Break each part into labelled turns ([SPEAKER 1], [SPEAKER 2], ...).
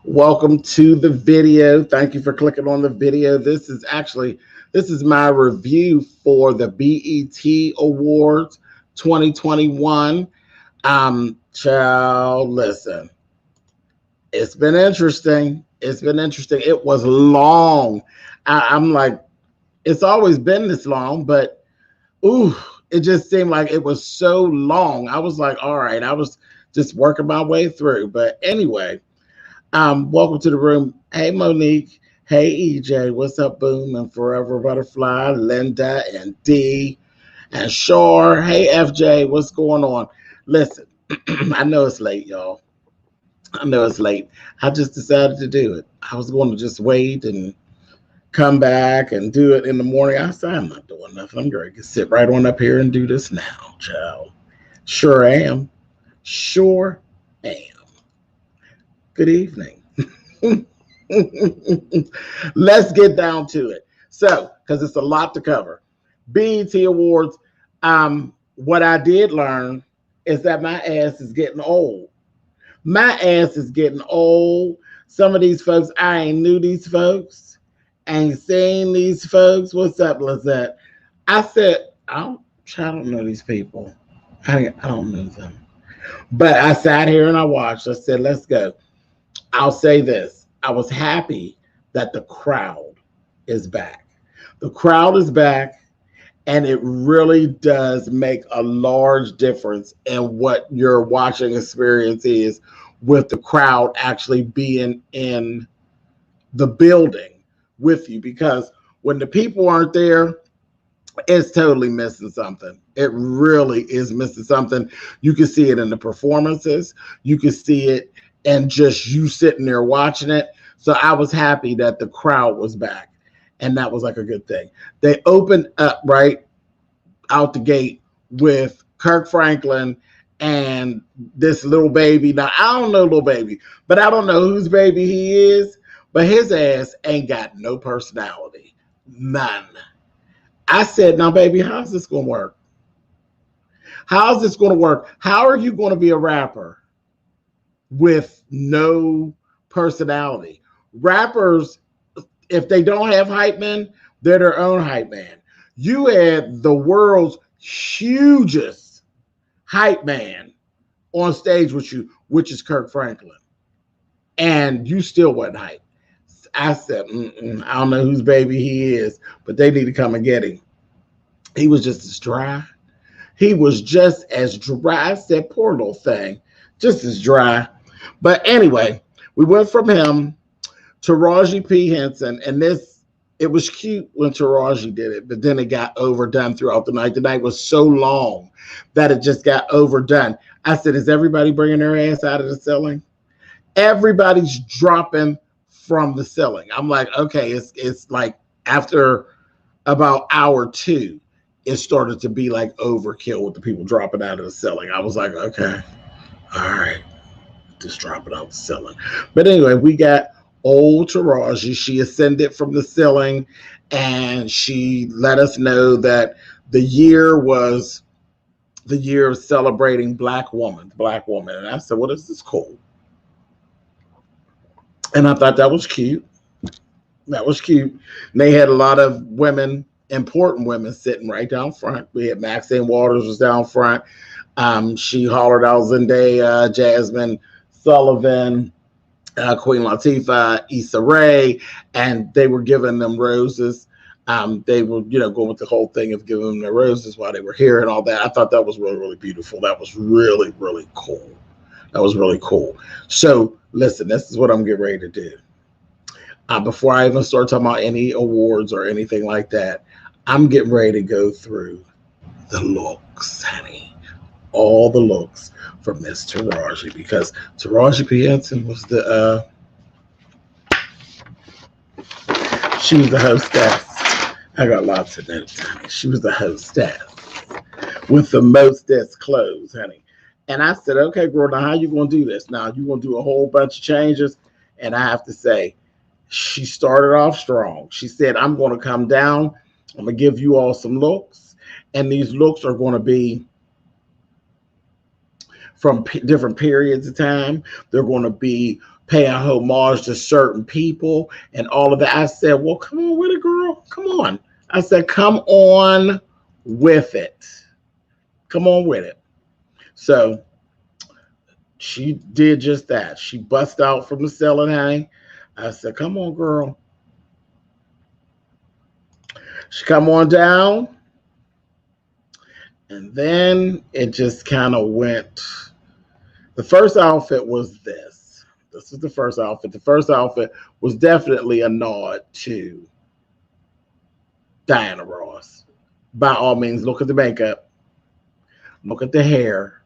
[SPEAKER 1] Welcome to the video. Thank you for clicking on the video. This is my review for the BET Awards 2021. Child, listen. It's been interesting. It was long. I'm like, it's always been this long, but it just seemed like it was so long. I was like, all right, I was just working my way through. But anyway, welcome to the room. Hey, Monique. Hey, EJ. What's up, Boom and Forever Butterfly, Linda and D and Shore. Hey, FJ. What's going on? Listen, I know it's late, y'all. I know it's late. I just decided to do it. I was going to just wait and come back and do it in the morning. I said, I'm not doing nothing. I'm going to sit right on up here and do this now, child. Sure am. Sure am. Good evening. Let's get down to it. So, because it's a lot to cover. BET Awards, what I did learn is that my ass is getting old. My ass is getting old. Some of these folks, I ain't knew these folks. Ain't seen these folks. What's up, Lizette? I said, I don't know these people. I don't know them. But I sat here and I watched. I said, let's go. I'll say this. I was happy that the crowd is back. The crowd is back, and it really does make a large difference in what your watching experience is with the crowd actually being in the building with you. Because when the people aren't there, it's totally missing something. It really is missing something. You can see it in the performances. You can see it and just you sitting there watching it. So I was happy that the crowd was back, and that was like a good thing. They opened up right out the gate with Kirk Franklin and this little baby. Now, I don't know little baby, but I don't know whose baby he is, but his ass ain't got no personality. None. I said, now, baby, how's this going to work? How's this going to work? How are you going to be a rapper with no personality? Rappers, if they don't have hype men, they're their own hype man. You had the world's hugest hype man on stage with you, which is Kirk Franklin, and you still wasn't hype. I said, I don't know whose baby he is, but they need to come and get him. He was just as dry. He was just as dry. I said, poor little thing, just as dry. But anyway, we went from him to Taraji P. Henson, and it was cute when Taraji did it, but then it got overdone throughout the night. The night was so long that it just got overdone. I said, is everybody bringing their ass out of the ceiling? Everybody's dropping from the ceiling. I'm like, okay, it's like after about hour 2, it started to be like overkill with the people dropping out of the ceiling. I was like, okay, all right, just drop it out the ceiling. But anyway, we got old Taraji. She ascended from the ceiling, and she let us know that the year was the year of celebrating Black woman. And I said, well, this is cool. And I thought that was cute. That was cute. And they had a lot of women, important women, sitting right down front. We had Maxine Waters was down front. She hollered out Zendaya, Jasmine Sullivan, Queen Latifah, Issa Rae, and they were giving them roses. They were, going with the whole thing of giving them their roses while they were here and all that. I thought that was really, really beautiful. That was really, really cool. That was really cool. So, listen, this is what I'm getting ready to do. Before I even start talking about any awards or anything like that, I'm getting ready to go through the looks, honey. All the looks from Miss Taraji, because Taraji P. Henson was she was the hostess. I got lots of notes, honey. She was the hostess with the mostest clothes, honey. And I said, okay, girl, now how you going to do this? Now, you're going to do a whole bunch of changes. And I have to say, she started off strong. She said, I'm going to come down. I'm going to give you all some looks. And these looks are going to be from different periods of time. They're going to be paying homage to certain people and all of that. I said, well, come on with it, girl. Come on. I said, come on with it. Come on with it. So she did just that. She bust out from the ceiling, honey. I said, come on, girl. She come on down. And then it just kind of went. The first outfit was this. This is the first outfit. The first outfit was definitely a nod to Diana Ross. By all means, look at the makeup. Look at the hair.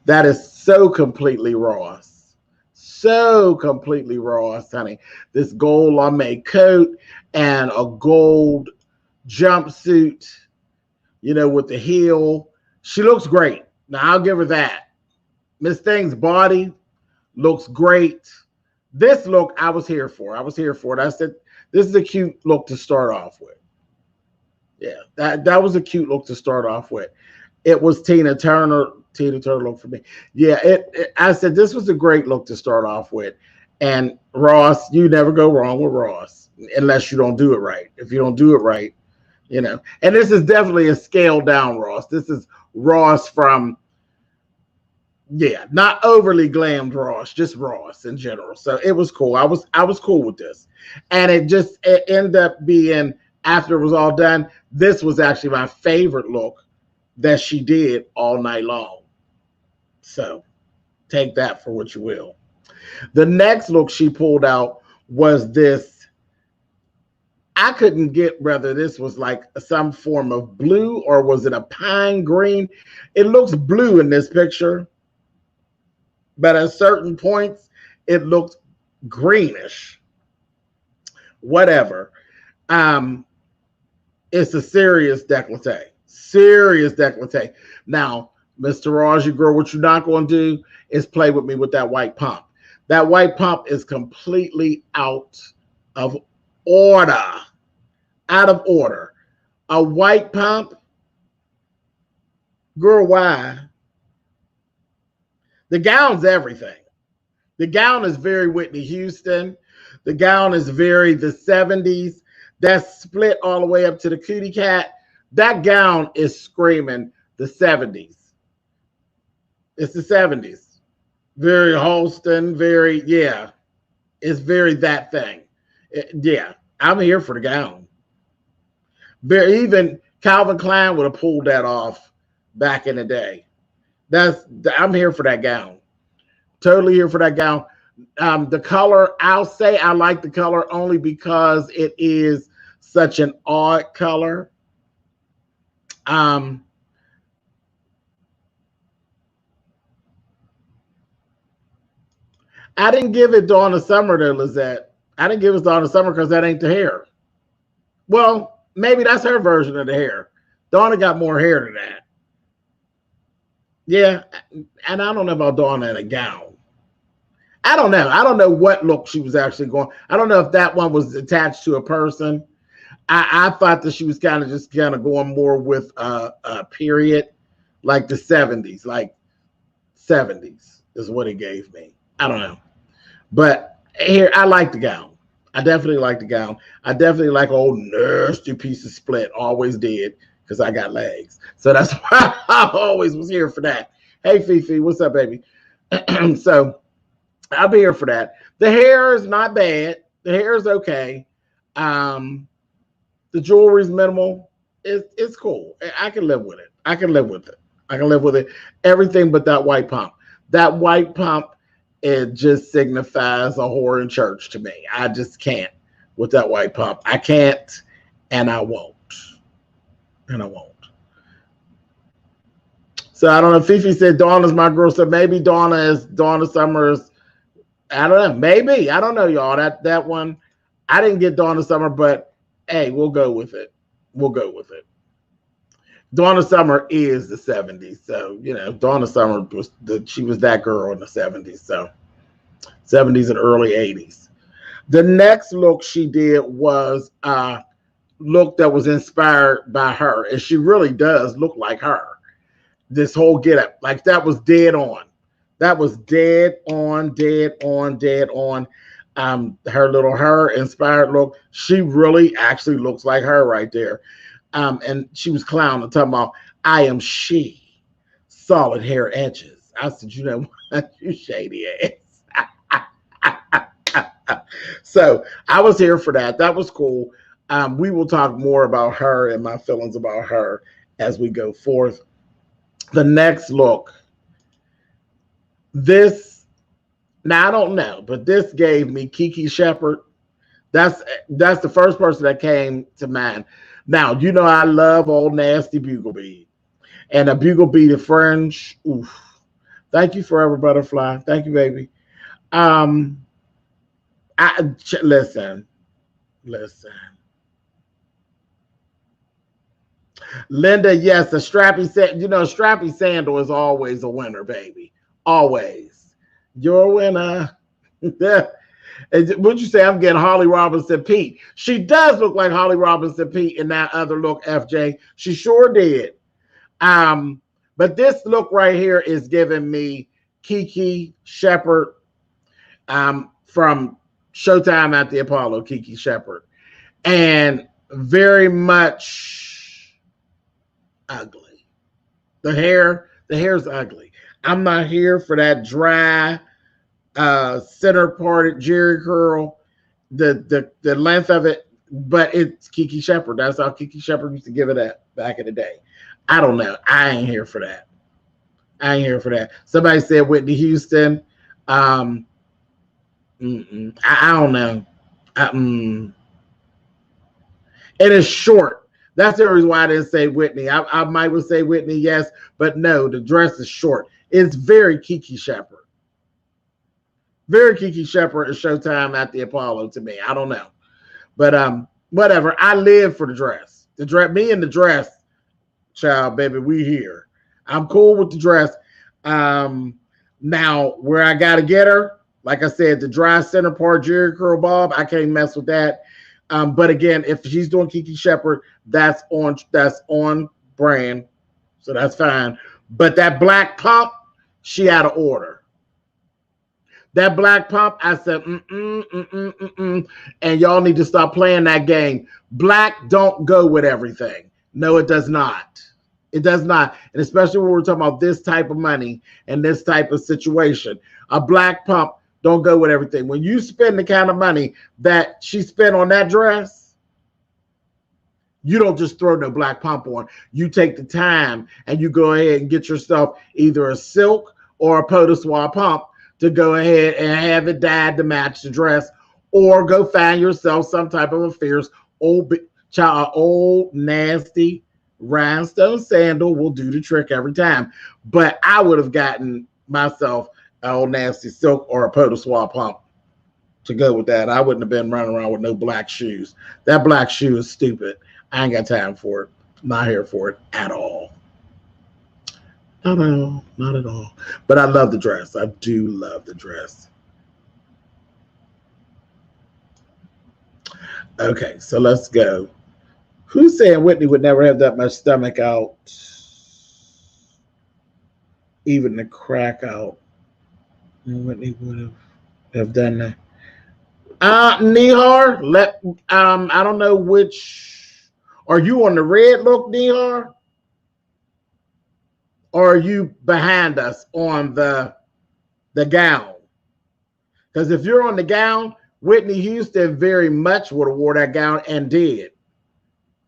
[SPEAKER 1] That is so completely Ross. So completely Ross, honey. This gold lame coat and a gold jumpsuit, you know, with the heel. She looks great. Now, I'll give her that. Miss Thing's body looks great. This look, I was here for. I was here for it. I said, this is a cute look to start off with. Yeah, that was a cute look to start off with. It was Tina Turner look for me. Yeah, I said this was a great look to start off with. And Ross, you never go wrong with Ross unless you don't do it right. If you don't do it right, you know. And this is definitely a scaled down Ross. This is Ross from, yeah, not overly glammed Ross, just Ross in general. So it was cool. I was cool with this. And it ended up being, after it was all done, this was actually my favorite look that she did all night long. So take that for what you will. The next look she pulled out was this. I couldn't get whether this was like some form of blue or was it a pine green. It looks blue in this picture, but at certain points it looks greenish. Whatever. It's a serious décolleté. Serious décolleté. Now, Mr. Raji girl, what you're not going to do is play with me with that white pump. That white pump is completely out of order. Out of order. A white pump? Girl, why? The gown's everything. The gown is very Whitney Houston. The gown is very the 70s. That's split all the way up to the cootie cat. That gown is screaming the 70s. It's the 70s. Very Halston, very, yeah. It's very that thing. Yeah, I'm here for the gown. Even Calvin Klein would have pulled that off back in the day. I'm here for that gown. Totally here for that gown. The color, I'll say I like the color only because it is such an odd color. I didn't give it Dawn of Summer though, Lizette. I didn't give it Dawn of Summer because that ain't the hair. Well, maybe that's her version of the hair. Donna got more hair than that. Yeah, and I don't know about Donna in a gown. I don't know. I don't know what look she was actually going. I don't know if that one was attached to a person. I thought that she was kind of going more with a period, like the 70s, like 70s is what it gave me. I don't know. But here, I like the gown. I definitely like the gown. I definitely like old nasty piece of split. Always did, because I got legs. So that's why I always was here for that. Hey, Fifi, what's up, baby? So I'll be here for that. The hair is not bad. The hair is okay. The jewelry's minimal. It's cool. I can live with it. I can live with it. I can live with it. Everything but that white pump. That white pump, it just signifies a whore in church to me. I just can't with that white pump. I can't, and I won't. And I won't. So I don't know. Fifi said Donna's my girl. So maybe Donna Summers. I don't know. Maybe. I don't know, y'all. That one, I didn't get Donna Summer, but hey, we'll go with it. We'll go with it. Donna Summer is the 70s. So, you know, Donna Summer she was that girl in the 70s. So 70s and early 80s. The next look she did was a look that was inspired by her. And she really does look like her. This whole getup, like that was dead on. That was dead on, dead on, dead on. Her inspired look. She really actually looks like her right there. And she was clowning, talking about, I am she, solid hair edges. I said, you know what, you shady ass. So I was here for that. That was cool. We will talk more about her and my feelings about her as we go forth. The next look, now I don't know, but this gave me Kiki Shepherd. That's the first person that came to mind. Now, you know I love old nasty bugle bead. And a bugle beaded fringe. Oof. Thank you, Forever Butterfly. Thank you, baby. Listen. Linda, yes, a strappy sandal is always a winner, baby. Always. You're a winner. Would you say I'm getting Holly Robinson Pete? She does look like Holly Robinson Pete in that other look, FJ. She sure did. But this look right here is giving me Kiki Shepherd from Showtime at the Apollo, Kiki Shepherd. And very much ugly. The hair's ugly. I'm not here for that dry center parted jerry curl, the length of it, but it's Kiki Shepherd. That's how Kiki Shepherd used to give it at back in the day. I don't know. I ain't here for that. Somebody said Whitney Houston. I don't know. It is short. That's the reason why I didn't say Whitney. I might would say Whitney, yes, but no, the dress is short. It's very Kiki Shepherd. Very Kiki Shepherd is Showtime at the Apollo to me. I don't know. But whatever. I live for the dress. Me and the dress, child, baby, we here. I'm cool with the dress. Now, where I got to get her, like I said, the dry center part jerry curl bob, I can't mess with that. But again, if she's doing Kiki Shepherd, that's on brand. So that's fine. But that black pump, she out of order. That black pump, I said, and y'all need to stop playing that game. Black don't go with everything. No, it does not. It does not. And especially when we're talking about this type of money and this type of situation. A black pump don't go with everything. When you spend the kind of money that she spent on that dress, you don't just throw no black pump on. You take the time and you go ahead and get yourself either a silk or a Podeswa pump to go ahead and have it dyed to match the dress, or go find yourself some type of a fierce old nasty rhinestone sandal will do the trick every time. But I would have gotten myself an old nasty silk or a Podeswa pump to go with that. I wouldn't have been running around with no black shoes. That black shoe is stupid. I ain't got time for it. Not here for it at all. Not at all. But I love the dress. I do love the dress. Okay, so let's go. Who's saying Whitney would never have that much stomach out? Even the crack out. Whitney would have done that. Nihar, I don't know which. Are you on the red look, Nihar? Or are you behind us on the gown? Because if you're on the gown, Whitney Houston very much would have wore that gown and did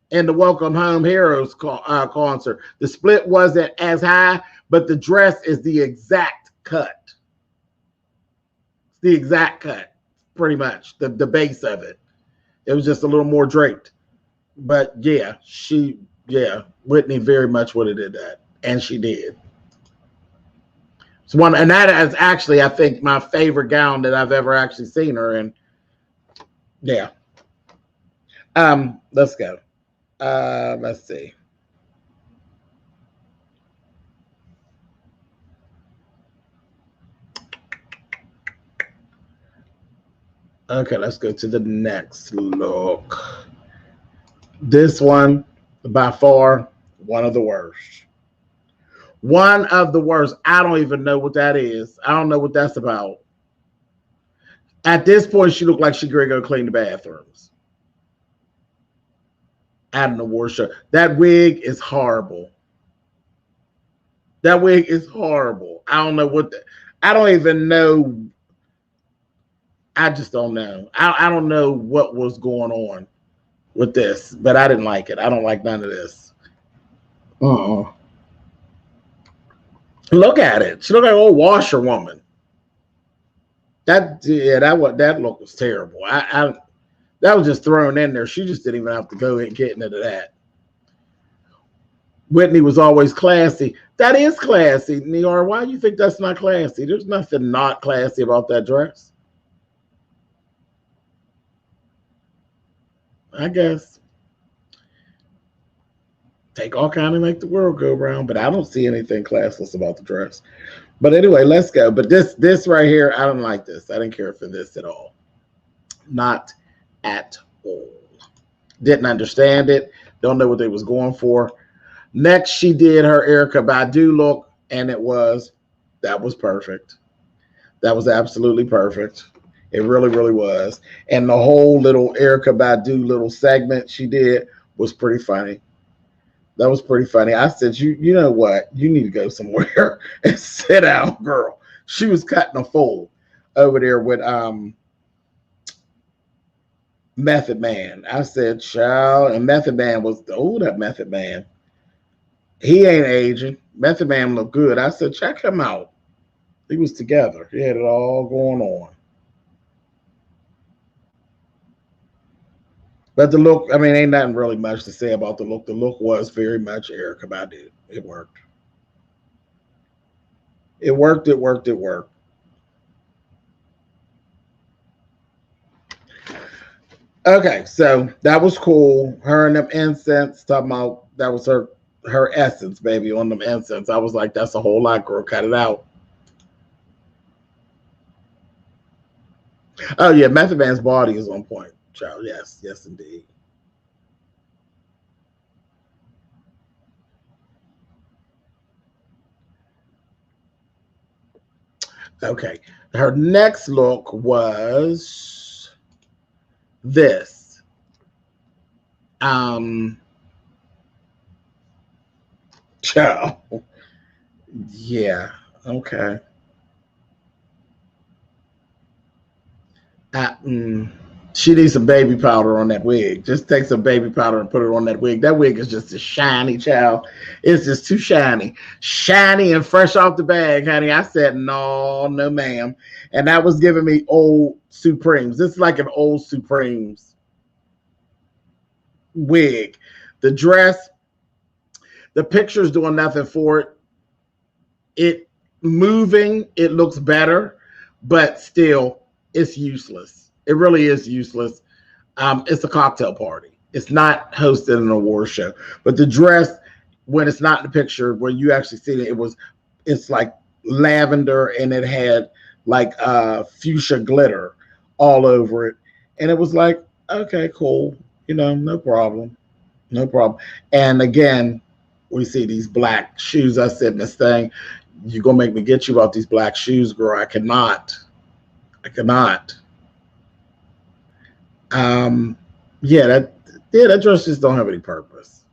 [SPEAKER 1] in the Welcome Home Heroes concert. The split wasn't as high, but the dress is the exact cut. It's the exact cut, pretty much, the base of it. It was just a little more draped. But yeah, Whitney very much would have did that. And she did. And that is actually, I think, my favorite gown that I've ever actually seen her in. Yeah. Let's go. Let's see. Okay, let's go to the next look. This one, by far, one of the worst. One of the worst. I don't even know what that is. I don't know what that's about. At this point, she looked like she could go clean the bathrooms at an award show. That wig is horrible. That wig is horrible. I don't know what I don't even know. I just don't know. I don't know what was going on with this, but I didn't like it. I don't like none of this. Look at it. She looked like an old washerwoman. That look was terrible. That was just thrown in there. She just didn't even have to go and get into that. Whitney was always classy. That is classy, Nior. Why do you think that's not classy? There's nothing not classy about that dress. I guess. Take all kind of make the world go round, but I don't see anything classless about the dress. But anyway, let's go. But this right here, I don't like this. I didn't care for this at all. Not at all. Didn't understand it. Don't know what they was going for. Next, she did her Erykah Badu look, and that was perfect. That was absolutely perfect. It really, really was. And the whole little Erykah Badu little segment she did was pretty funny. That was pretty funny. I said, you know what? You need to go somewhere and sit down, girl. She was cutting a fool over there with Method Man. I said, child, and Method Man was that Method Man. He ain't aging. Method Man looked good. I said, check him out. He was together. He had it all going on. But the look, I mean, ain't nothing really much to say about the look. The look was very much Erykah Badu. It worked. It worked, it worked, it worked. Okay, so that was cool. Her and them incense, talking about that was her essence, baby, on them incense. I was like, that's a whole lot, girl. Cut it out. Oh, yeah, Method Man's body is on point, child. Yes, yes, indeed. Okay, her next look was this. Child. Yeah, okay. She needs some baby powder on that wig. Just take some baby powder and put it on that wig. That wig is just a shiny, child. It's just too shiny. Shiny and fresh off the bag, honey. I said, no, no, ma'am. And that was giving me old Supremes. This is like an old Supremes wig. The dress, the picture's doing nothing for it. It moving, it looks better, but still, it's useless. It really is useless. It's a cocktail party. It's not hosted an award show. But the dress, when it's not in the picture, when you actually see it, it's like lavender and it had like fuchsia glitter all over it. And it was like, okay, cool. You know, no problem. No problem. And again, we see these black shoes. I said, Miss Thing, you're going to make me get you about these black shoes, girl. I cannot. That dress just don't have any purpose.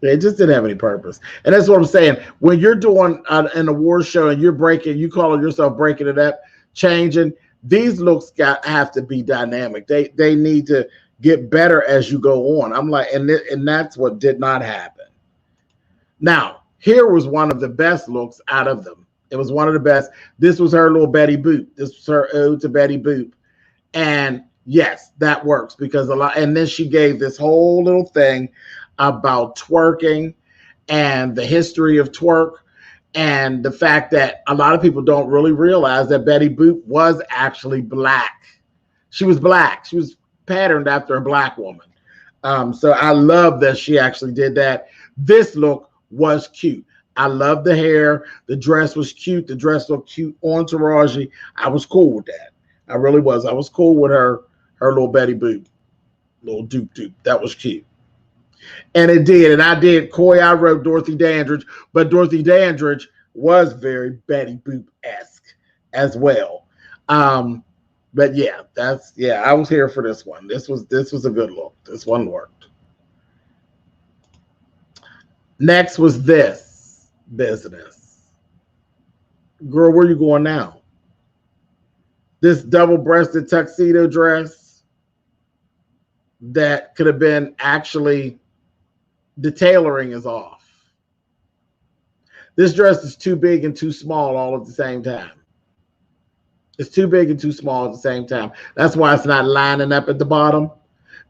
[SPEAKER 1] It just didn't have any purpose. And that's what I'm saying. When you're doing an award show and you calling yourself breaking it up, changing, these looks have to be dynamic. They need to get better as you go on. I'm like, and that's what did not happen. Now, here was one of the best looks out of them. It was one of the best. This was her little Betty Boop. This was her ode to Betty Boop. And yes, that works because and then she gave this whole little thing about twerking and the history of twerk and the fact that a lot of people don't really realize that Betty Boop was actually black. She was black. She was patterned after a black woman. So I love that she actually did that. This look was cute. I love the hair. The dress was cute. The dress looked cute, entourage-y. I was cool with that. I really was. I was cool with her little Betty Boop, little doop. That was cute. And it did. And I did. I wrote Dorothy Dandridge, but Dorothy Dandridge was very Betty Boop-esque as well. But yeah, I was here for this one. This was a good look. This one worked. Next was this business. Girl, where you going now? This double-breasted tuxedo dress that could have been actually, the tailoring is off. This dress is too big and too small all at the same time. It's too big and too small at the same time. That's why it's not lining up at the bottom,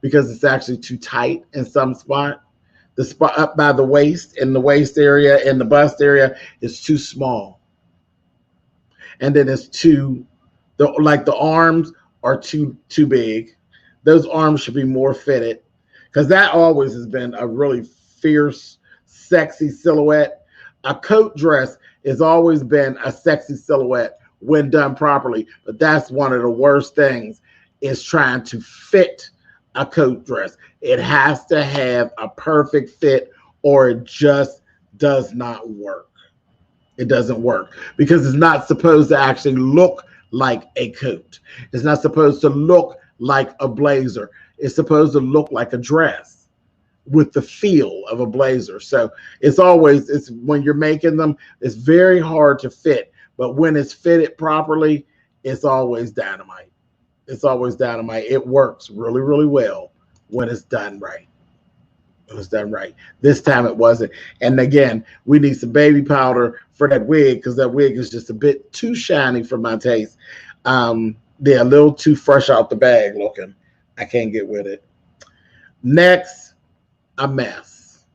[SPEAKER 1] because it's actually too tight in some spot. The spot up by the waist, in the waist area, in the bust area, is too small. And then it's too, the arms are too big. Those arms should be more fitted, because that always has been a really fierce, sexy silhouette. A coat dress has always been a sexy silhouette when done properly, but that's one of the worst things, is trying to fit a coat dress. It has to have a perfect fit, or it just does not work. It doesn't work, because it's not supposed to actually look like a coat. It's not supposed to look like a blazer. It's supposed to look like a dress with the feel of a blazer. So it's when you're making them, it's very hard to fit. But when it's fitted properly, it's always dynamite. It's always dynamite. It works really, really well when it's done right. It was done right. This time it wasn't. And again, we need some baby powder for that wig, because that wig is just a bit too shiny for my taste. They're a little too fresh out the bag looking. I can't get with it. Next, a mess.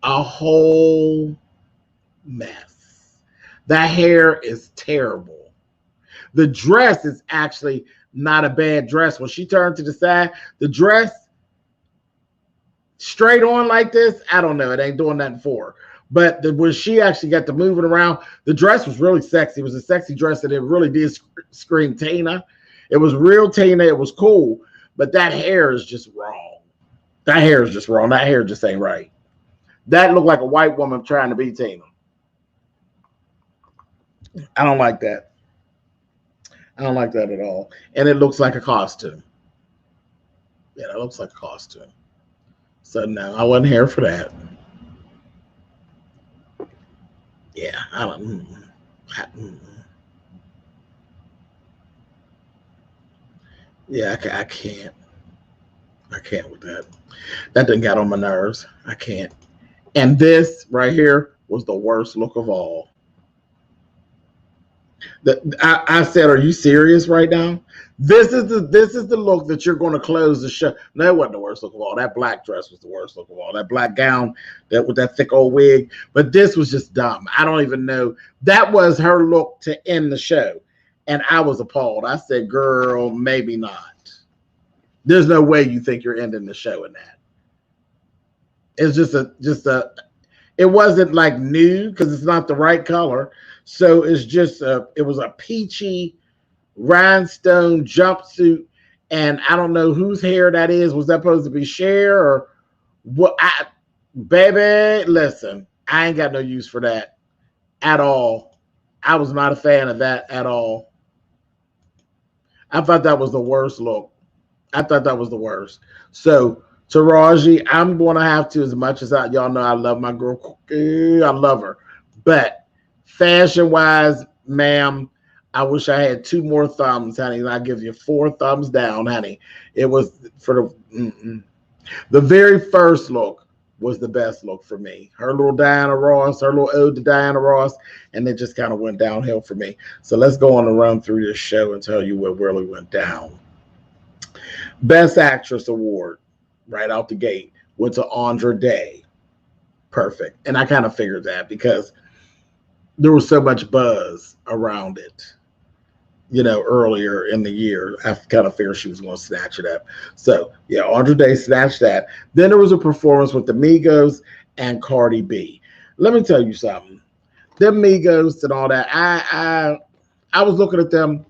[SPEAKER 1] A whole mess. That hair is terrible. The dress is actually not a bad dress. When she turned to the side, the dress straight on like this, I don't know. It ain't doing nothing for her. But when she actually got to moving around, the dress was really sexy. It was a sexy dress, and it really did scream Tina. It was real Tina. It was cool. But that hair is just wrong. That hair is just wrong. That hair just ain't right. That looked like a white woman trying to be Tina. I don't like that. I don't like that at all. And it looks like a costume. Yeah, it looks like a costume. So no, I wasn't here for that. Yeah, I don't. Yeah, I can't. I can't with that. That done got on my nerves. I can't. And this right here was the worst look of all. I said, are you serious right now? This is the look that you're going to close the show. No, it wasn't the worst look of all. That black dress was the worst look of all. That black gown, that with that thick old wig. But this was just dumb. I don't even know. That was her look to end the show. And I was appalled. I said, girl, maybe not. There's no way you think you're ending the show in that. It's it wasn't like new, because it's not the right color. So it's just it was a peachy rhinestone jumpsuit, and I don't know whose hair that is. Was that supposed to be Cher or what? Baby, listen, I ain't got no use for that at all. I was not a fan of that at all. I thought that was the worst look. I thought that was the worst. So Taraji, I'm going to have to, as much as y'all know I love my girl, I love her, but fashion-wise, ma'am, I wish I had 2 more thumbs, honey, and I give you 4 thumbs down, honey. It was for the very first look was the best look for me. Her little Diana Ross, her little ode to Diana Ross, and it just kind of went downhill for me. So let's go on and run through this show and tell you what really went down. Best Actress Award, right out the gate, went to Andra Day. Perfect. And I kind of figured that, because there was so much buzz around it, you know, earlier in the year. I kind of figured she was going to snatch it up. So, yeah, Andra Day snatched that. Then there was a performance with the Amigos and Cardi B. Let me tell you something. Them Amigos and all that, I was looking at them.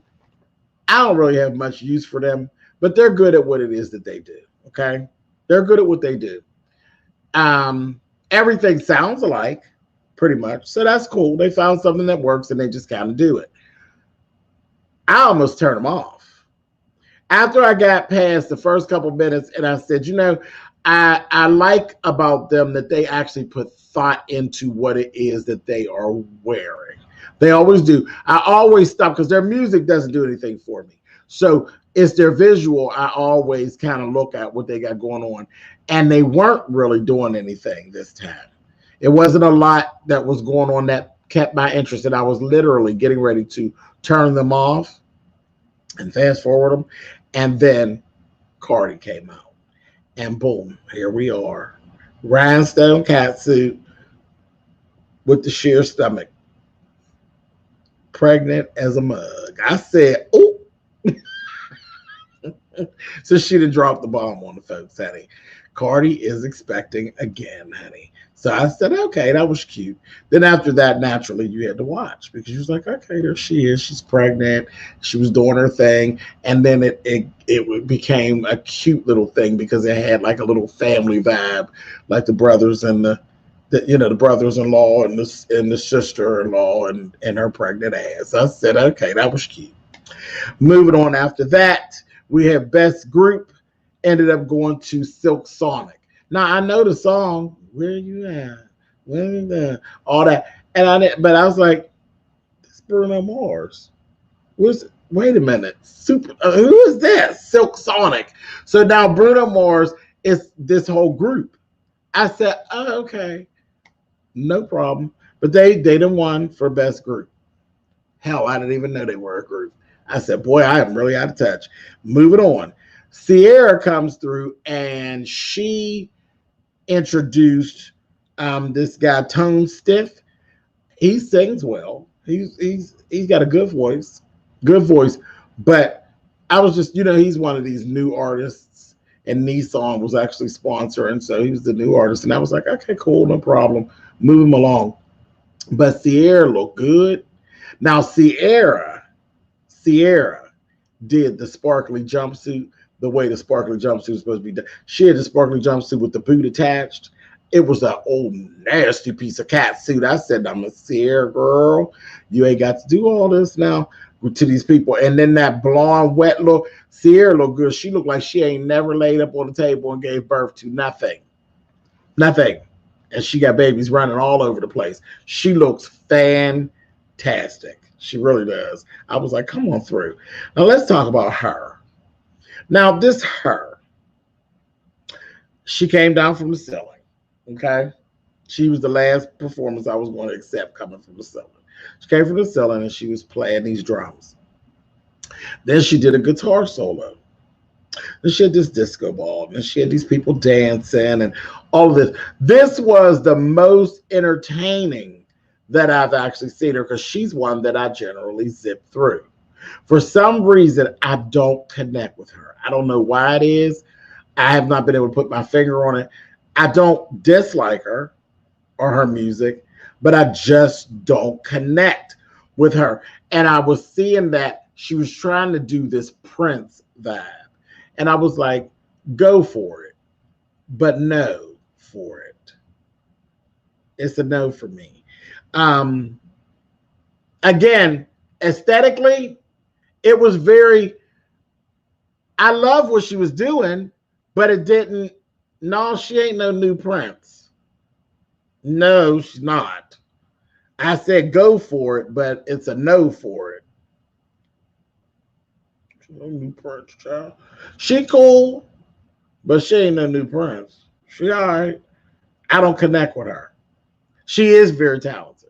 [SPEAKER 1] I don't really have much use for them, but they're good at what it is that they do, okay? They're good at what they do. Everything sounds alike, pretty much. So that's cool. They found something that works and they just kind of do it. I almost turned them off. After I got past the first couple minutes and I said, you know, I like about them that they actually put thought into what it is that they are wearing. They always do. I always stop because their music doesn't do anything for me. So it's their visual. I always kind of look at what they got going on. And they weren't really doing anything this time. It wasn't a lot that was going on that kept my interest. And I was literally getting ready to turn them off and fast forward them. And then Cardi came out. And boom, here we are. Rhinestone catsuit with the sheer stomach. Pregnant as a mug. I said, oh. So she done dropped the bomb on the folks, honey. Cardi is expecting again, honey. So I said, okay, that was cute. Then after that, naturally, you had to watch because she was like, okay, there she is. She's pregnant. She was doing her thing. And then it became a cute little thing because it had like a little family vibe, like the brothers and the brothers-in-law and the sister-in-law and her pregnant ass. I said, okay, that was cute. Moving on after that, we have Best Group ended up going to Silk Sonic. Now I know the song, Where You At? Where You At? All that. But I was like, it's Bruno Mars. Wait a minute. Who is this? Silk Sonic. So now Bruno Mars is this whole group. I said, oh, okay. No problem. But they done won for Best Group. Hell, I didn't even know they were a group. I said, boy, I am really out of touch. Moving on. Sierra comes through and she introduced this guy, Tone Stiff. He sings well. He's got a good voice. But I was just, he's one of these new artists, and Nissan was actually sponsoring, so he was the new artist. And I was like, okay, cool, no problem. Move him along. But Sierra looked good. Now, Sierra did the sparkly jumpsuit the way the sparkly jumpsuit was supposed to be done. She had the sparkly jumpsuit with the boot attached. It was an old nasty piece of cat suit. I said, I'm a Sierra girl. You ain't got to do all this now to these people. And then that blonde, wet look. Sierra looked good. She looked like she ain't never laid up on the table and gave birth to nothing. Nothing. And she got babies running all over the place. She looks fantastic. She really does. I was like, come on through. Now let's talk about her. Now this her, she came down from the ceiling. Okay. She was the last performance I was going to accept coming from the ceiling. She came from the ceiling and she was playing these drums. Then she did a guitar solo. Then she had this disco ball. And she had these people dancing and all of this. This was the most entertaining that I've actually seen her because she's one that I generally zip through. For some reason, I don't connect with her. I don't know why it is. I have not been able to put my finger on it. I don't dislike her or her music, but I just don't connect with her. And I was seeing that she was trying to do this Prince vibe. And I was like, go for it, but no for it. It's a no for me. Again, aesthetically, it was I love what she was doing, but it didn't. No, she ain't no new Prince. No, she's not. I said go for it, but it's a no for it. No new Prince, child. She cool, but she ain't no new Prince. She all right. I don't connect with her. She is very talented.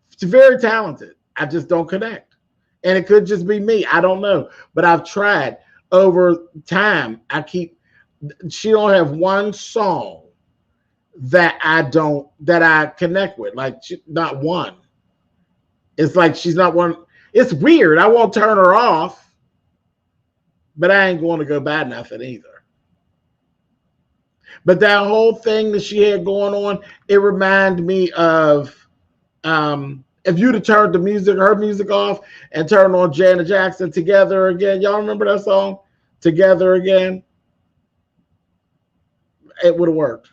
[SPEAKER 1] She's very talented. I just don't connect. And it could just be me. I don't know. But I've tried over time. She don't have one song that I connect with. Like not one. It's like she's not one. It's weird. I won't turn her off, but I ain't going to go buy nothing either. But that whole thing that she had going on, it reminded me of if you'd have turned her music off and turned on Janet Jackson, Together Again. Y'all remember that song? Together Again? It would have worked.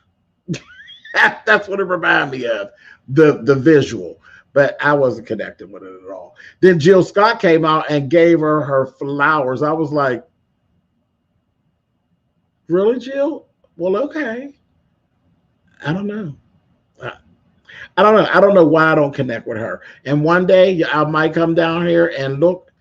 [SPEAKER 1] That's what it reminded me of, the visual. But I wasn't connected with it at all. Then Jill Scott came out and gave her flowers. I was like, really, Jill? Well, okay. I don't know. I don't know. I don't know why I don't connect with her. And one day I might come down here and look,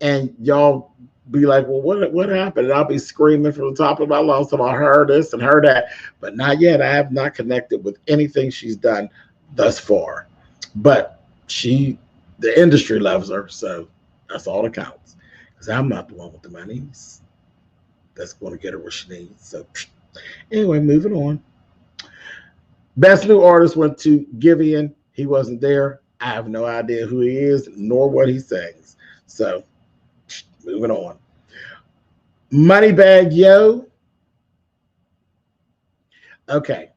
[SPEAKER 1] and y'all be like, well, what happened? And I'll be screaming from the top of my lungs about her this and her that. But not yet. I have not connected with anything she's done thus far. But the industry loves her, so that's all that counts. Because I'm not the one with the money that's going to get her what she needs. So anyway, moving on. Best new artist went to Giveon. He wasn't there. I have no idea who he is nor what he sings. So moving on. Moneybagg Yo. Okay.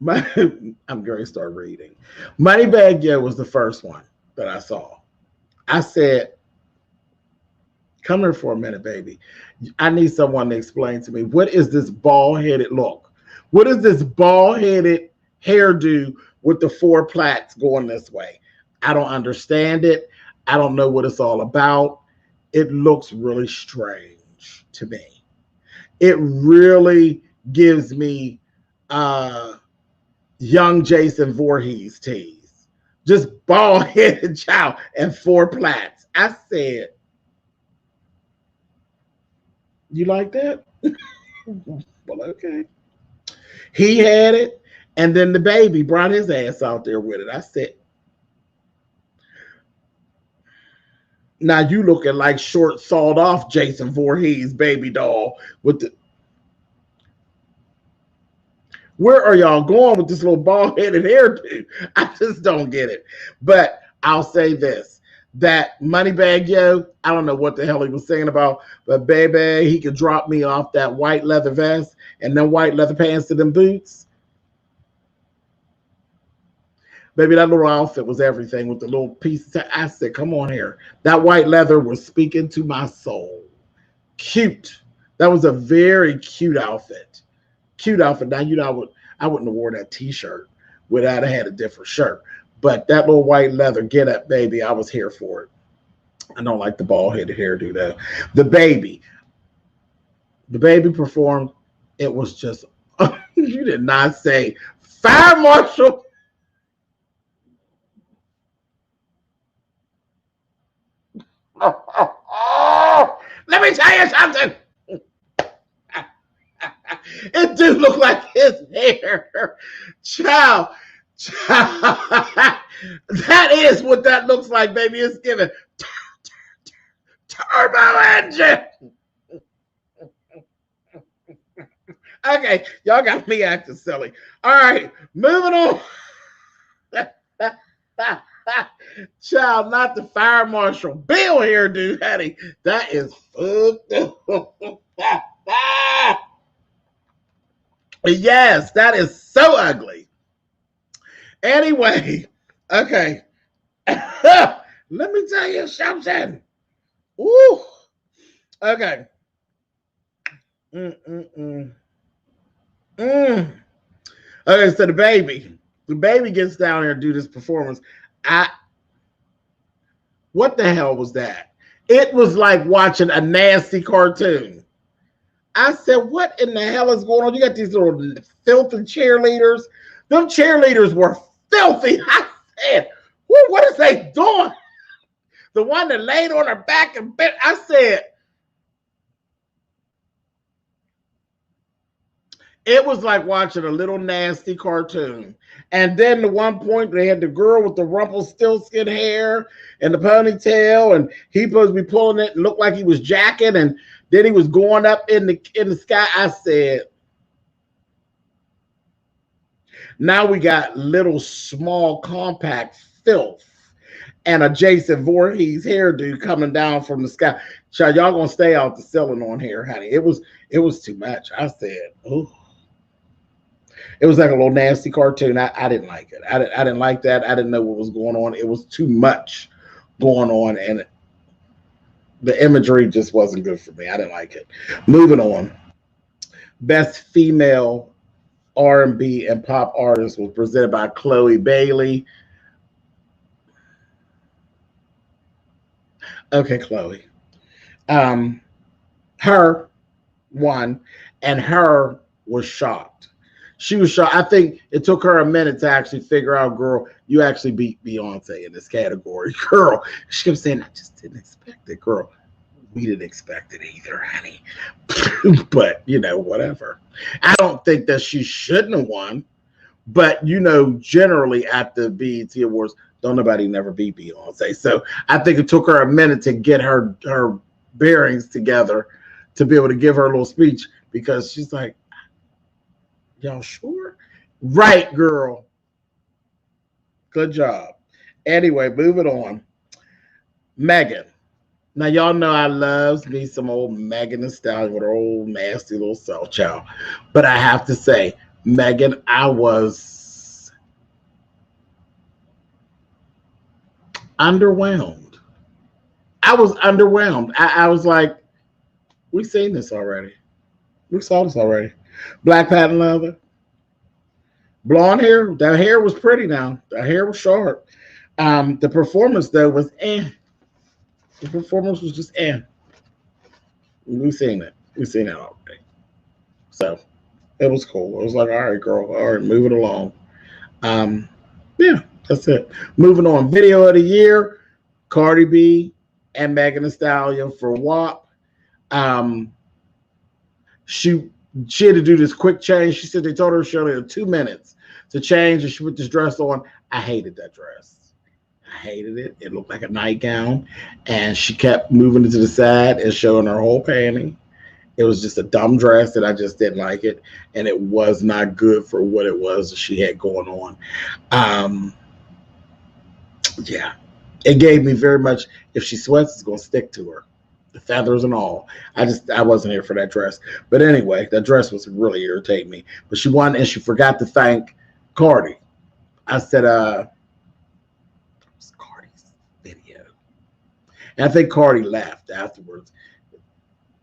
[SPEAKER 1] I'm going to start reading. Moneybagg Yo was the first one that I saw. I said, come here for a minute, baby. I need someone to explain to me, what is this bald-headed look? What is this bald-headed hairdo with the 4 plaits going this way? I don't understand it. I don't know what it's all about. It looks really strange to me. It really gives me young Jason Voorhees tease. Just bald-headed child and 4 plaits. I said, you like that? Well, okay. He had it, and then the baby brought his ass out there with it. I said, now you looking like short, sawed off Jason Voorhees baby doll with the. Where are y'all going with this little bald-headed hairdo? I just don't get it. But I'll say this, that Moneybagg Yo, I don't know what the hell he was singing about, but baby, he could drop me off that white leather vest and them white leather pants to them boots. Baby, that little outfit was everything with the little piece. I said, come on here. That white leather was speaking to my soul. Cute. That was a very cute outfit. Cute outfit. Now, you know, I wouldn't have worn that t-shirt without I had a different shirt. But that little white leather get up, baby, I was here for it. I don't like the bald-headed hairdo, though. The baby performed. It was just, you did not say, Fire Marshal. Let me tell you something. It do look like his hair. Child. That is what that looks like, baby. It's giving turbo engine. Okay, y'all got me acting silly. All right, moving on. Child, not the Fire Marshal Bill here, dude, honey. That is yes, that is so ugly. Anyway, okay. Let me tell you something. Ooh. Okay. Okay, so the baby gets down here and do this performance. What the hell was that? It was like watching a nasty cartoon. I said, what in the hell is going on? You got these little filthy cheerleaders. Them cheerleaders were filthy. I said, what is they doing? The one that laid on her back and bent. I said, it was like watching a little nasty cartoon. And then the one point they had the girl with the Rumpelstiltskin hair and the ponytail, and he supposed to be pulling it and looked like he was jacking, and then he was going up in the sky. I said, now we got little small compact filth and a Jason Voorhees hairdo coming down from the sky. Child, y'all gonna stay out the ceiling on here, honey. It was too much. I said, oh. It was like a little nasty cartoon. I didn't like it. I didn't like that. I didn't know what was going on. It was too much going on, and the imagery just wasn't good for me. I didn't like it. Moving on. Best female R&B and pop artist was presented by Chloe Bailey. Okay, Chloe. Her won, and her was shocked. She was shocked. I think it took her a minute to actually figure out, girl, you actually beat Beyonce in this category. Girl, she kept saying, I just didn't expect it, girl. We didn't expect it either, honey. But, whatever. I don't think that she shouldn't have won. But, generally at the BET Awards, don't nobody never beat Beyonce. So I think it took her a minute to get her bearings together to be able to give her a little speech, because she's like, y'all sure? Right, girl. Good job. Anyway, moving on. Megan. Now, y'all know I loves me some old Megan Thee Stallion with her old nasty little self, child. But I have to say, Megan, I was underwhelmed. I was underwhelmed. I was like, we've seen this already. We saw this already. Black patent leather. Blonde hair. That hair was pretty now. That hair was sharp. The performance, though, was eh. The performance was just eh. We've seen it. We've seen it already. So it was cool. It was like, all right, girl. All right, moving along. Yeah, that's it. Moving on. Video of the year, Cardi B and Megan Thee Stallion for WAP. She had to do this quick change. She said they told her she only had 2 minutes to change, and she put this dress on. I hated that dress. I hated it. It looked like a nightgown, and she kept moving it to the side and showing her whole panty. It was just a dumb dress, and I just didn't like it, and it was not good for what it was that she had going on. Yeah, it gave me very much, if she sweats, it's going to stick to her. The feathers and all. I wasn't here for that dress. But anyway, that dress was really irritating me. But she won, and she forgot to thank Cardi. I said, it was Cardi's video. And I think Cardi laughed afterwards.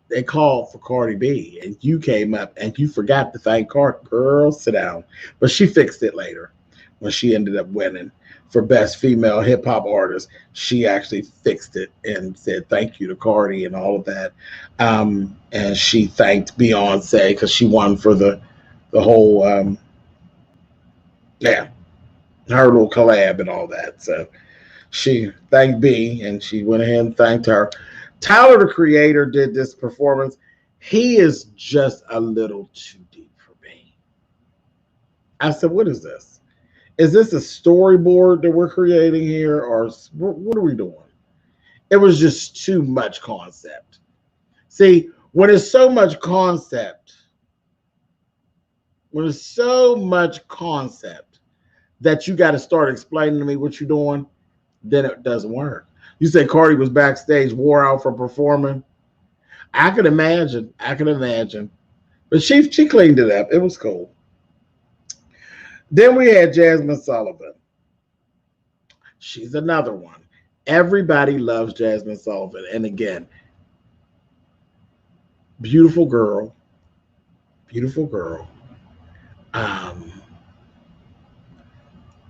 [SPEAKER 1] They called for Cardi B, and you came up, and you forgot to thank Cardi. Girl, sit down. But she fixed it later when she ended up winning for Best Female Hip Hop Artist. She actually fixed it and said thank you to Cardi and all of that. And she thanked Beyonce because she won for the whole, her little collab and all that. So she thanked B, and she went ahead and thanked her. Tyler, the Creator, did this performance. He is just a little too deep for me. I said, what is this? Is this a storyboard that we're creating here, or what are we doing? It was just too much concept. See, when there's so much concept, that you got to start explaining to me what you're doing, then it doesn't work. You say Cardi was backstage, wore out from performing. I can imagine. But she cleaned it up. It was cool. Then we had Jasmine Sullivan. She's another one. Everybody loves Jasmine Sullivan. And again, beautiful girl.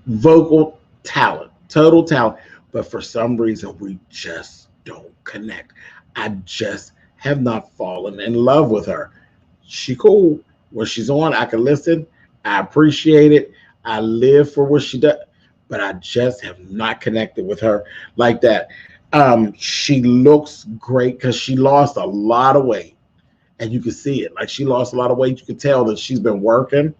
[SPEAKER 1] Vocal talent, total talent. But for some reason, we just don't connect. I just have not fallen in love with her. She cool. When she's on, I can listen. I appreciate it. I live for what she does. But I just have not connected with her like that. She looks great because she lost a lot of weight. And you can see it. Like, she lost a lot of weight. You can tell that she's been working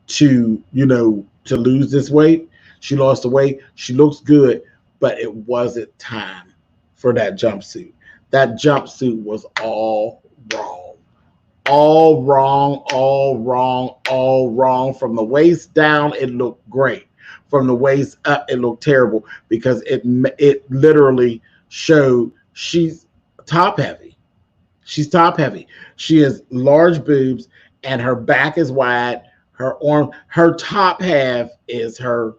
[SPEAKER 1] to lose this weight. She lost the weight. She looks good. But it wasn't time for that jumpsuit. That jumpsuit was all wrong. All wrong. From the waist down, it looked great. From the waist up, it looked terrible because it literally showed she's top heavy. She's top heavy. She has large boobs, and her back is wide. Her arm, her top half is her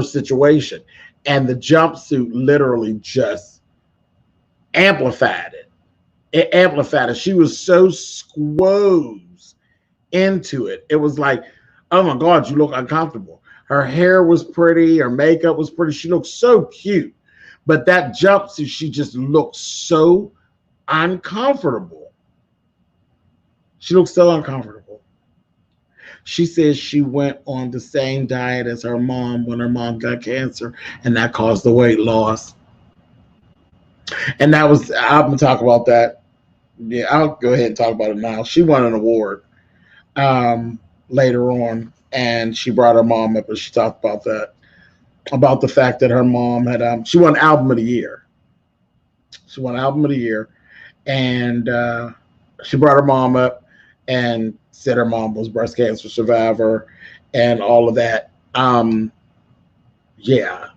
[SPEAKER 1] situation. And the jumpsuit literally just amplified it. It amplified it. She was so squoze into it. It was like Oh my God, you look uncomfortable. Her hair was pretty. Her makeup was pretty. She looked so cute. But that jumpsuit, she just looked so uncomfortable. She looked so uncomfortable. She says she went on the same diet as her mom when her mom got cancer, and that caused the weight loss. And that was, I'm going to talk about that. Yeah, I'll go ahead and talk about it now. She won an award later on, and she brought her mom up and she talked about that, about the fact that her mom had, she won Album of the Year. She won Album of the Year, and she brought her mom up and said her mom was breast cancer survivor and all of that. Yeah.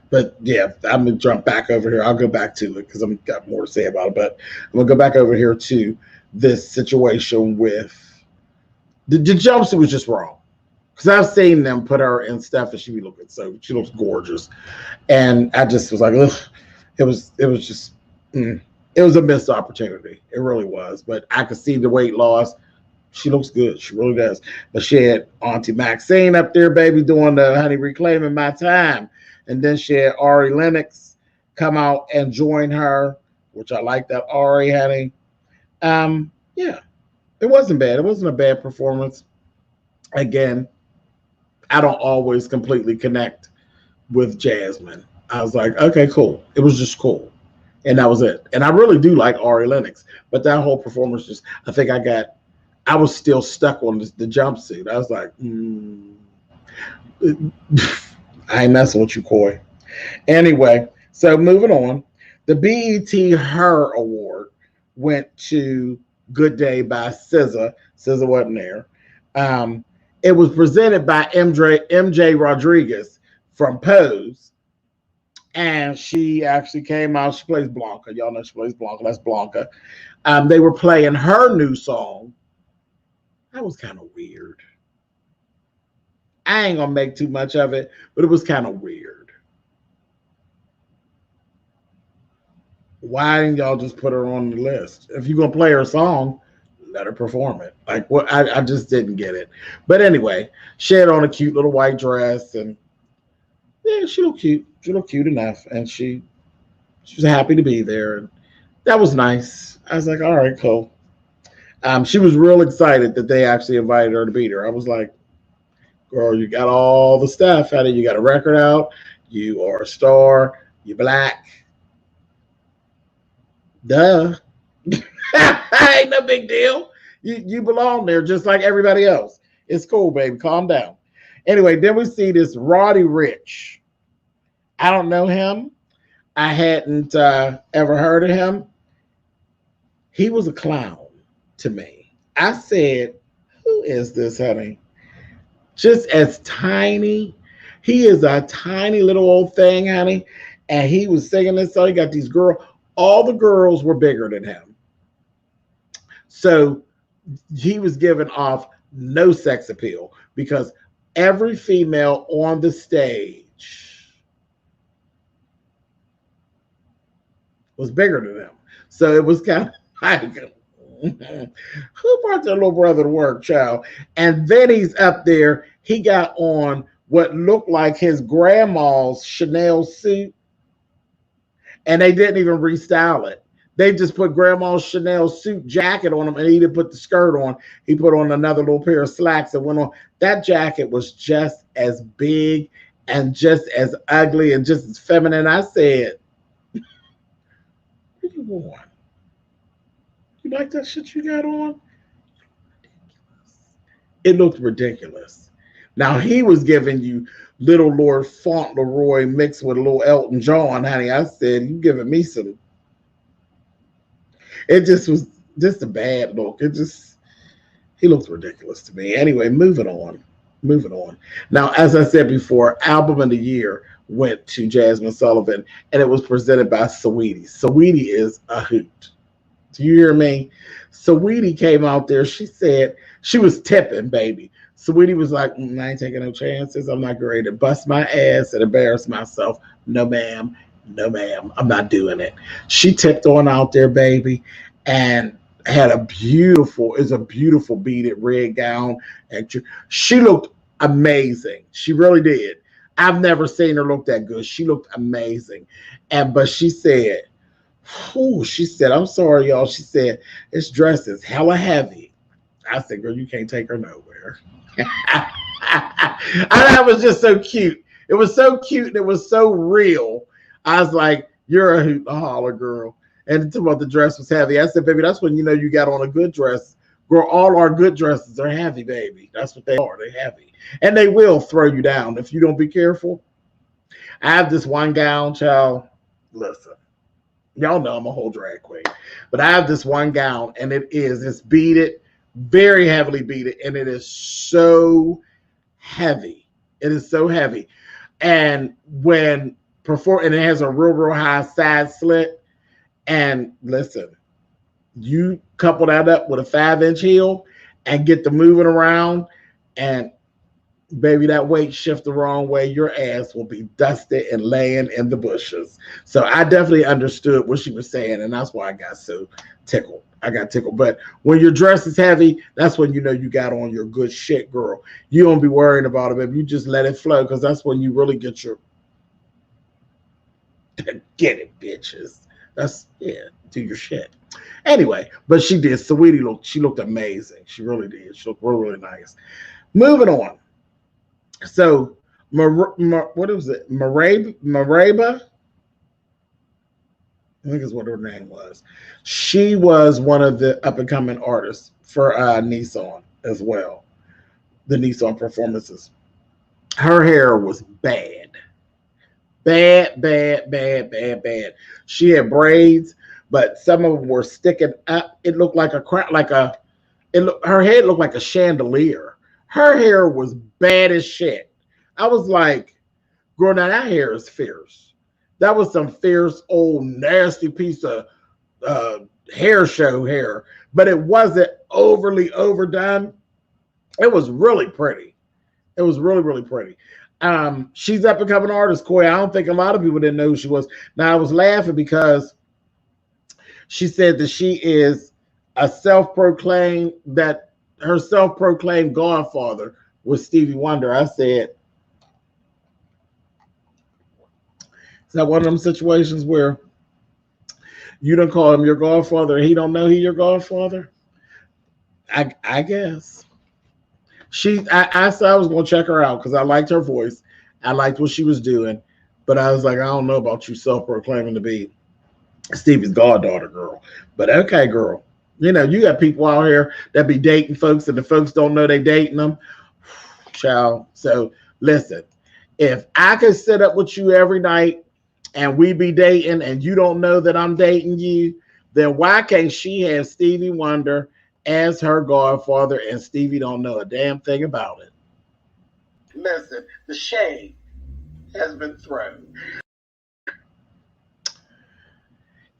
[SPEAKER 1] But yeah, I'm gonna jump back over here. I'll go back to it because I've got more to say about it. But I'm gonna go back over here to this situation with the jumpsuit was just wrong. Because I've seen them put her in stuff and she be looking so she looks gorgeous. And I just was like, ugh, it was just it was a missed opportunity. It really was. But I could see the weight loss. She looks good. She really does. But she had Auntie Maxine up there, baby, doing the Honey Reclaiming My Time. And then she had Ari Lennox come out and join her, which I like that, Ari, honey. Yeah, it wasn't bad. It wasn't a bad performance. Again, I don't always completely connect with Jasmine. I was like, okay, cool. It was just cool. And that was it. And I really do like Ari Lennox. But that whole performance just, I was still stuck on the jumpsuit. I was like, I ain't messing with you, Coy. Anyway, so moving on. The BET Her Award went to Good Day by SZA. SZA wasn't there. It was presented by MJ Rodriguez from Pose. And she actually came out. She plays Blanca. Y'all know she plays Blanca. That's Blanca. They were playing her new song. That was kind of weird. I ain't gonna make too much of it, but it was kind of weird. Why didn't y'all just put her on the list? If you're gonna play her song, let her perform it. Like what? I just didn't get it. But anyway, she had on a cute little white dress, and yeah, she looked cute. She looked cute enough, and she was happy to be there, and that was nice. I was like, all right, cool. She was real excited that they actually invited her to be there. I was like, girl, you got all the stuff out of you. Got a record out. You are a star. You black. Duh. Ain't no big deal. You belong there just like everybody else. It's cool, baby. Calm down. Anyway, then we see this Roddy Ricch. I don't know him. I hadn't ever heard of him. He was a clown to me. I said, who is this, honey? Just as tiny. He is a tiny little old thing, honey. And he was singing this song. He got these girls. All the girls were bigger than him. So he was giving off no sex appeal because every female on the stage was bigger than him. So it was kind of like, who brought their little brother to work, child? And then he's up there. He got on what looked like his grandma's Chanel suit. And they didn't even restyle it. They just put grandma's Chanel suit jacket on him, and he didn't put the skirt on. He put on another little pair of slacks and went on. That jacket was just as big and just as ugly and just as feminine. I said, what are you on? You like that shit you got on? It looked ridiculous. Now, he was giving you Little Lord Fauntleroy mixed with a little Elton John, honey. I said, you giving me some. It just was just a bad look. He looks ridiculous to me. Anyway, moving on. Now, as I said before, Album of the Year went to Jasmine Sullivan, and it was presented by Saweetie. Saweetie is a hoot. Do you hear me? Saweetie came out there. She said she was tipping, baby. Saweetie was like, I ain't taking no chances. I'm not ready to bust my ass and embarrass myself. No, ma'am. I'm not doing it. She tipped on out there, baby. And had a beautiful beaded red gown, and she looked amazing. She really did. I've never seen her look that good. She looked amazing. But she said, I'm sorry, y'all. She said, this dress is hella heavy. I said, girl, you can't take her nowhere. That was just so cute. It was so cute and it was so real. I was like, you're a hoot and a holler, girl. And about the dress was heavy. I said, baby, that's when you know you got on a good dress. Girl, all our good dresses are heavy, baby. That's what they are. They're heavy. And they will throw you down if you don't be careful. I have this one gown, child. Listen, y'all know I'm a whole drag queen. But I have this one gown, and it's beaded, very heavily beaded, and it is so heavy. It is so heavy. And and it has a real high side slit. And listen, you couple that up with a 5-inch heel and get the moving around, and baby, that weight shift the wrong way, your ass will be dusted and laying in the bushes. So I definitely understood what she was saying, and that's why I got so tickled. I got tickled. But when your dress is heavy, that's when you know you got on your good shit, girl. You don't be worrying about it, baby. You just let it flow, because that's when you really get your get it, bitches. Do your shit. Anyway, but she did. She looked amazing. She really did. She looked really nice. Moving on. So, what was it? Meraba? I think is what her name was. She was one of the up-and-coming artists for Nissan as well. The Nissan performances. Her hair was bad. Bad. She had braids, but some of them were sticking up. It looked like her head looked like a chandelier. Her hair was bad as shit. I was like, girl, now that hair is fierce. That was some fierce old nasty piece of hair show hair, but it wasn't overly overdone. It was really pretty. It was really pretty. She's up and coming artist, Coy. I don't think a lot of people didn't know who she was. Now I was laughing because she said that she is her self-proclaimed godfather was Stevie Wonder. I said, is that one of them situations where you don't call him your godfather and he don't know he's your godfather? I guess. I said I was going to check her out because I liked her voice. I liked what she was doing. But I was like, I don't know about you self-proclaiming to be Stevie's goddaughter, girl. But okay, girl. You know, you got people out here that be dating folks and the folks don't know they dating them. Child. So listen, if I could sit up with you every night and we be dating and you don't know that I'm dating you, then why can't she have Stevie Wonder as her godfather and Stevie don't know a damn thing about it? Listen, the shade has been thrown.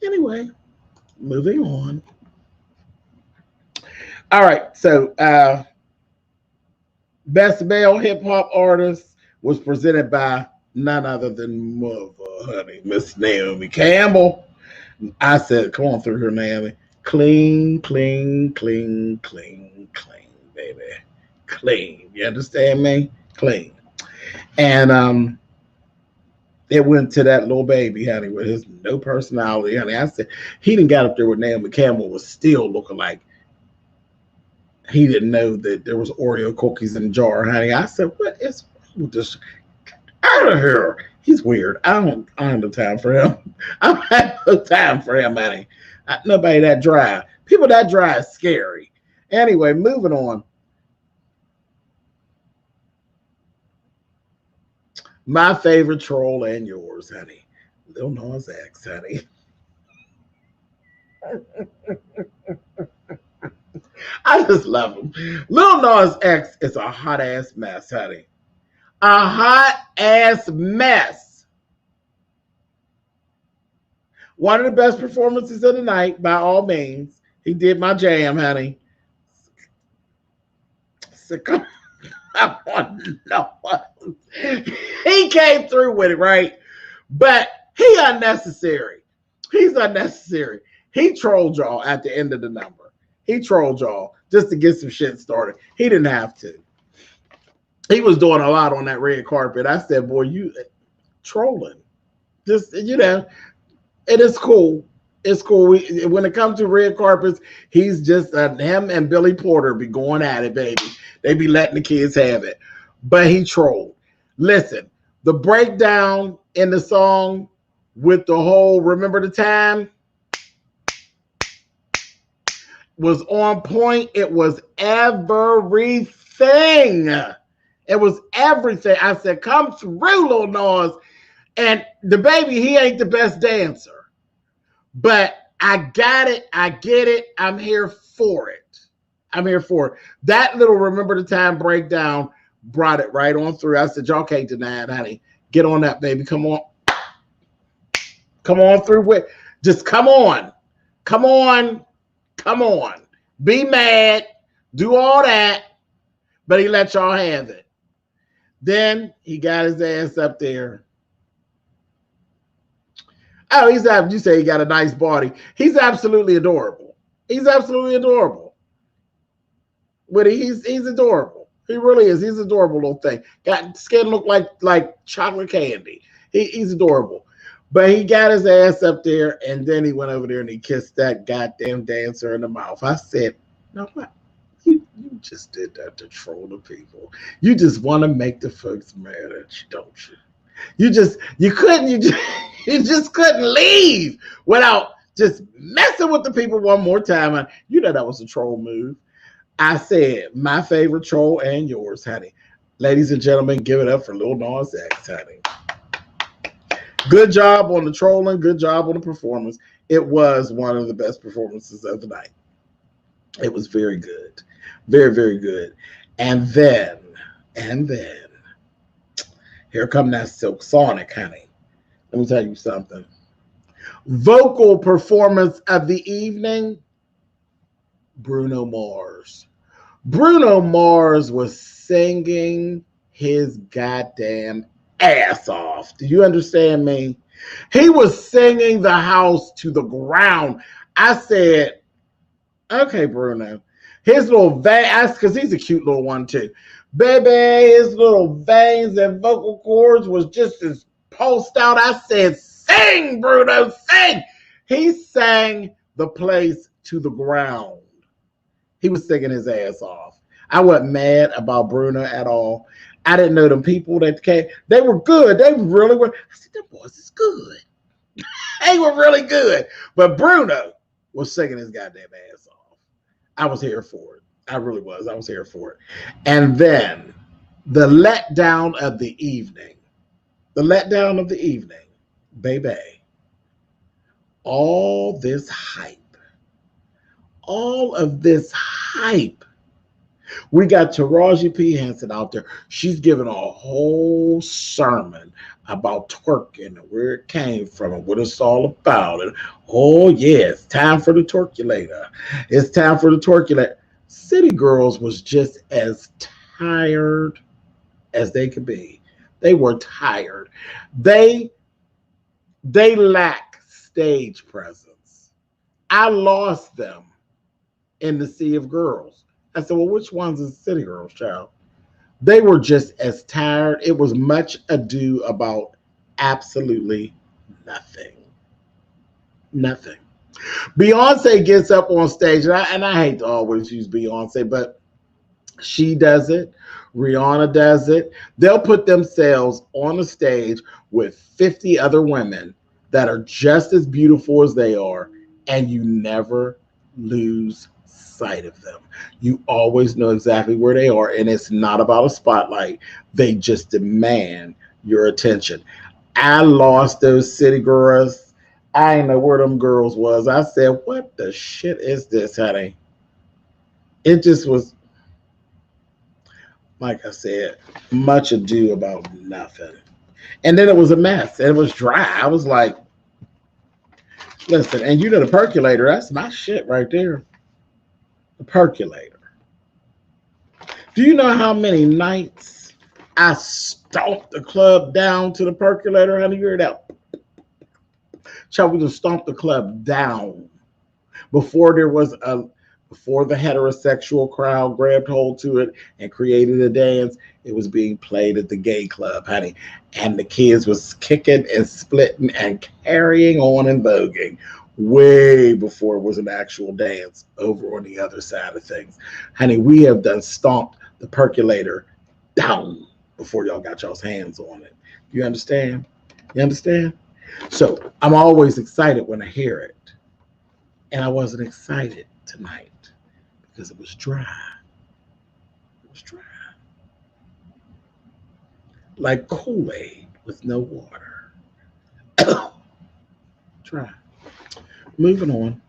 [SPEAKER 1] Anyway, moving on. All right, so Best Male Hip Hop Artist was presented by none other than Miss Naomi Campbell. I said, come on through here, Naomi. Clean, baby. Clean. You understand me? Clean. And it went to that little baby, honey, with his no personality, honey. I said, he didn't got up there with Naomi Campbell was still looking like he didn't know that there was Oreo cookies in the jar, honey. I said, what is wrong with this? Out of here. He's weird. I don't have no time for him. I don't have no time for him, honey. Nobody that dry. People that dry is scary. Anyway, moving on. My favorite troll and yours, honey. Lil Nas X, honey. I just love him. Lil Nas X is a hot ass mess, honey. A hot ass mess. One of the best performances of the night, by all means. He did my jam, honey. So come I want to know what. He came through with it, right? But he unnecessary. He's unnecessary. He trolled y'all at the end of the number. He trolled y'all just to get some shit started. He didn't have to. He was doing a lot on that red carpet. I said, boy, you trolling. Just, you know, it is cool. It's cool. When it comes to red carpets, he's just, him and Billy Porter be going at it, baby. They be letting the kids have it. But he trolled. Listen, the breakdown in the song with the whole Remember the Time was on point. It was everything. It was everything. I said, come through, Lil Nas. And the baby, he ain't the best dancer. But I got it. I get it. I'm here for it. I'm here for it. That little Remember the Time breakdown brought it right on through. I said, y'all can't deny it, honey. Get on that, baby. Come on. Come on through with. Just come on. Come on. Come on. Be mad. Do all that. But he let y'all have it. Then he got his ass up there. Oh, you say he got a nice body. He's absolutely adorable. He's absolutely adorable. But he's adorable. He really is. He's an adorable little thing. Got skin look like chocolate candy. He's adorable. But he got his ass up there, and then he went over there and he kissed that goddamn dancer in the mouth. I said, no, what? You just did that to troll the people. You just want to make the folks mad at you, don't you? You just couldn't leave without just messing with the people one more time. And you know that was a troll move. I said my favorite troll and yours, honey. Ladies and gentlemen, give it up for Lil Nas X, honey. Good job on the trolling. Good job on the performance. It was one of the best performances of the night. It was very good. Very, very good. And then, here come that Silk Sonic, honey. Let me tell you something. Vocal performance of the evening, Bruno Mars. Bruno Mars was singing his goddamn ass off. Do you understand me? He was singing the house to the ground. I said, okay, Bruno. His little veins, because he's a cute little one too. Baby, his little veins and vocal cords was just as pulsed out. I said, sing, Bruno, sing. He sang the place to the ground. He was singing his ass off. I wasn't mad about Bruno at all. I didn't know them people that came. They were good. They really were. I said, them boys is good. They were really good. But Bruno was singing his goddamn ass off. I was here for it. I really was. I was here for it. And then the letdown of the evening. The letdown of the evening. Baby. All this hype. All of this hype. We got Taraji P. Henson out there. She's giving a whole sermon about twerking and where it came from and what it's all about. And oh, yeah, it's time for the twerkulator. It's time for the twerkulator. City Girls was just as tired as they could be. They were tired. They lack stage presence. I lost them in the sea of girls. I said, well, which one's the City Girls, child? They were just as tired. It was much ado about absolutely nothing. Nothing. Beyonce gets up on stage, and I hate to always use Beyonce, but she does it. Rihanna does it. They'll put themselves on a stage with 50 other women that are just as beautiful as they are, and you never lose sight of them. You always know exactly where they are, and it's not about a spotlight. They just demand your attention. I lost those City Girls. I didn't know where them girls was. I said, what the shit is this, honey? It just was, like I said, much ado about nothing. And then it was a mess. It was dry. I was like, listen, and you know the percolator, that's my shit right there. The percolator. Do you know how many nights I stomped the club down to the percolator? Honey, you heard that? Shall we just stomp the club down before there was Before the heterosexual crowd grabbed hold to it and created a dance, it was being played at the gay club, honey. And the kids was kicking and splitting and carrying on and voguing way before it was an actual dance over on the other side of things. Honey, we have done stomped the percolator down before y'all got y'all's hands on it. You understand? You understand? So I'm always excited when I hear it. And I wasn't excited tonight because it was dry. It was dry. Like Kool-Aid with no water. Dry. Moving on.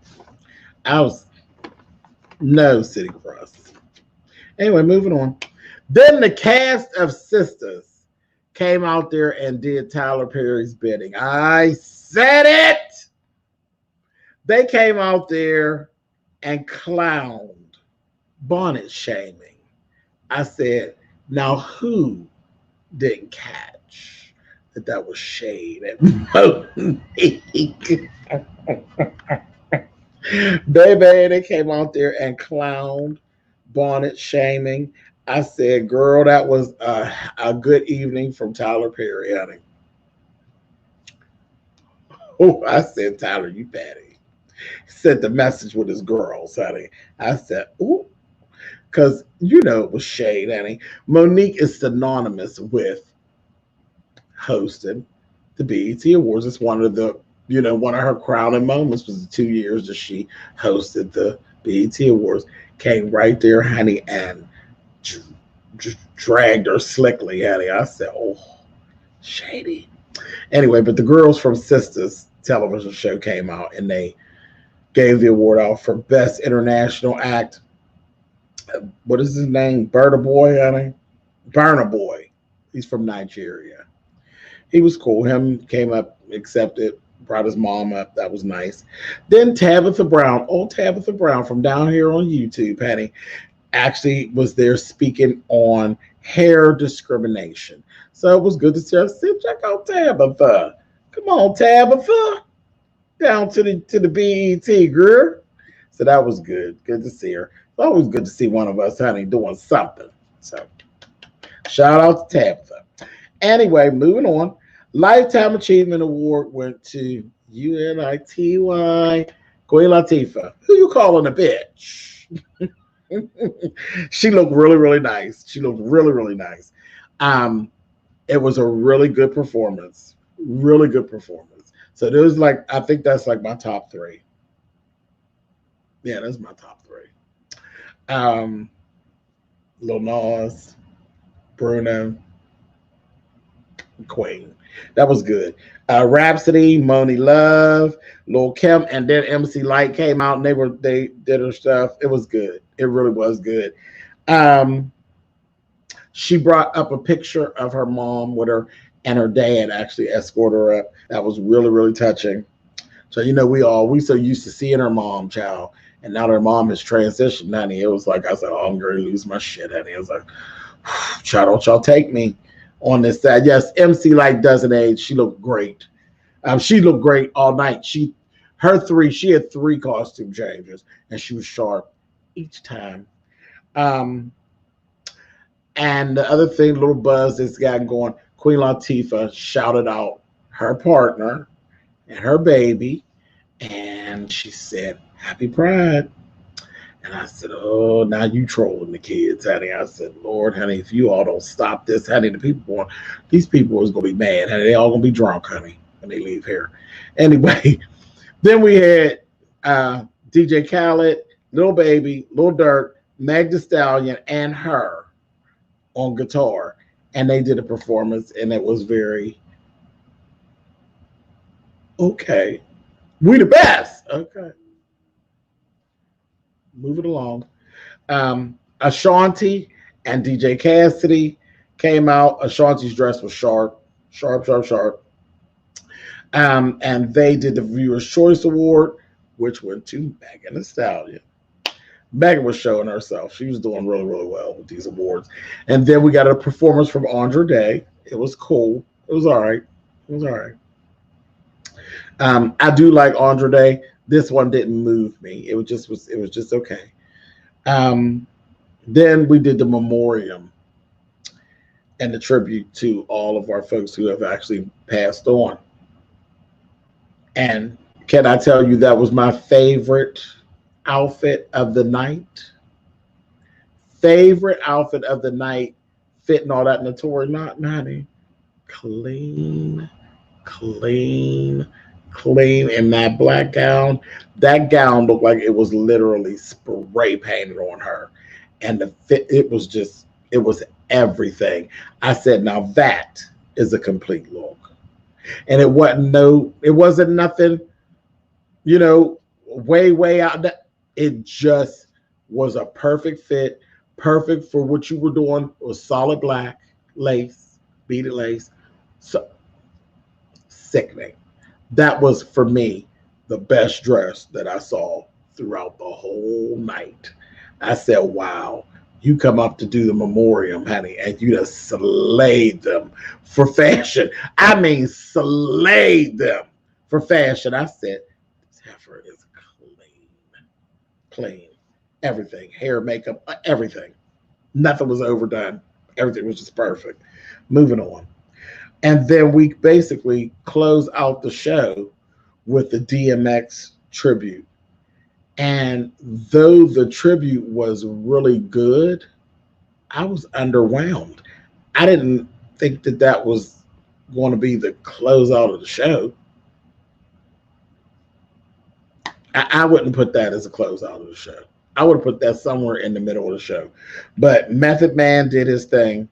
[SPEAKER 1] I was no City Cross. Anyway, moving on. Then the cast of Sisters came out there and did Tyler Perry's bidding. I said it. They came out there and clowned, bonnet shaming. I said, now who didn't catch that was shade at Monique? Baby, they came out there and clowned, bonnet shaming. I said, girl, that was a good evening from Tyler Perry, honey. Oh, I said, Tyler, you fatty. He sent the message with his girls, honey. I said, ooh, because you know it was shade, honey. Monique is synonymous with hosting the BET Awards. It's one of the, one of her crowning moments was the 2 years that she hosted the BET Awards. Came right there, honey, and just dragged her slickly, honey. I said, oh, shady. Anyway, but the girls from Sisters television show came out and they gave the award out for Best International Act. What is his name? Burna Boy, honey? Burna Boy. He's from Nigeria. He was cool. Him came up, accepted, brought his mom up. That was nice. Then Tabitha Brown, old Tabitha Brown from down here on YouTube, honey, actually was there speaking on hair discrimination. So it was good to see her. I said, check out Tabitha. Come on, Tabitha. Down to the BET, girl. So that was good. Good to see her. It's always good to see one of us, honey, doing something. So shout out to Tabitha. Anyway, moving on. Lifetime Achievement Award went to UNITY, Queen Latifah. Who you calling a bitch? She looked really, really nice. She looked really, really nice. It was a really good performance. Really good performance. So there's I think that's like my top three. Yeah, that's my top three. Lil Nas, Bruno, Queen. That was good. Rhapsody, Moni Love, Lil Kim, and then MC Light came out and they did her stuff. It was good. It really was good. She brought up a picture of her mom with her, and her dad actually escorted her up. That was really, really touching. So we so used to seeing her mom, child, and now her mom has transitioned, honey. It was like I said, oh, I'm going to lose my shit, honey. It was like, child, don't y'all take me on this side. Yes, MC Light doesn't age. She looked great. She looked great all night. She had 3 costume changes, and she was sharp each time. And the other thing, little buzz that's gotten going, Queen Latifah shouted out her partner and her baby, and she said, Happy Pride. And I said, oh, now you trolling the kids, honey. I said, Lord, honey, if you all don't stop this, honey, these people is going to be mad, honey. They all going to be drunk, honey, when they leave here. Anyway, then we had DJ Khaled, Lil Baby, Lil Durk, Meg Thee Stallion, and her on guitar. And they did a performance, and it was very okay. We the best. Okay. Moving along. Ashanti and DJ Cassidy came out. Ashanti's dress was sharp. And they did the Viewer's Choice Award, which went to Megan Thee Stallion. Megan was showing herself. She was doing really, really well with these awards. And then we got a performance from Andra Day. It was cool. It was all right. I do like Andra Day. This one didn't move me. It was just okay. Then we did the memoriam and the tribute to all of our folks who have actually passed on. And can I tell you that was my favorite outfit of the night? Favorite outfit of the night, fitting all that Notori knot, honey. Clean, clean, clean in that black gown. That gown looked like it was literally spray painted on her. And the fit, it was everything. I said, now that is a complete look. And it wasn't nothing, way out there. It just was a perfect fit, perfect for what you were doing. It was solid black lace, beaded lace. So sickening. That was, for me, the best dress that I saw throughout the whole night. I said, wow, you come up to do the memoriam, honey, and you just slayed them for fashion. I mean, slayed them for fashion. I said, this heifer is clean. Everything, hair, makeup, everything. Nothing was overdone. Everything was just perfect. Moving on. And then we basically close out the show with the Dmx tribute. And though the tribute was really good, I was underwhelmed. I didn't think that was going to be the closeout of the show. I wouldn't put that as a closeout of the show. I would have put that somewhere in the middle of the show. But Method Man did his thing.